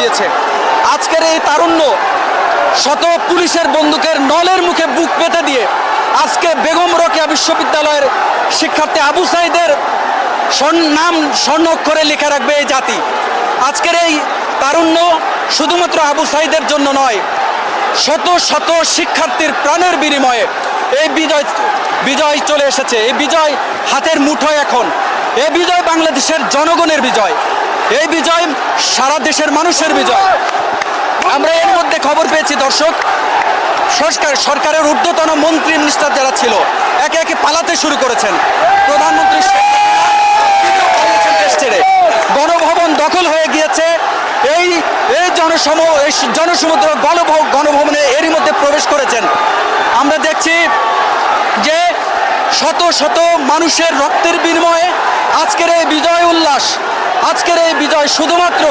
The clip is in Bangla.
দিয়েছে। আজকের এই তারুণ্য শত পুলিশের বন্দুকের নলের মুখে বুক পেতে দিয়ে আজকে বেগম রোকেয়া বিশ্ববিদ্যালয়ের শিক্ষার্থী আবু সাঈদের নাম স্বর্ণাক্ষরে লিখে রাখবে এই জাতি। আজকের এই তারুণ্য শুধুমাত্র আবু সাঈদের জন্য নয়, শত শত শিক্ষার্থীর প্রাণের বিনিময়ে এই বিজয় চলে এসেছে। এই বিজয় হাতের মুঠোয় এখন। এই বিজয় বাংলাদেশের জনগণের বিজয়, এই বিজয় সারা দেশের মানুষের বিজয়। আমরা এর মধ্যে খবর পেয়েছি দর্শক, সরকারের ঊর্ধ্বতন মন্ত্রী মিনিস্টার যারা ছিল একে একে পালাতে শুরু করেছেন। প্রধানমন্ত্রী দেশ ছেড়ে গণভবন দখল হয়ে গিয়েছে। এই জনসমুদ্র গণভবনে এরই মধ্যে প্রবেশ করেছেন। আমরা দেখছি যে শত শত মানুষের রক্তের বিনিময়ে আজকের এই বিজয় উল্লাস, আজকের এই বিজয় শুধুমাত্র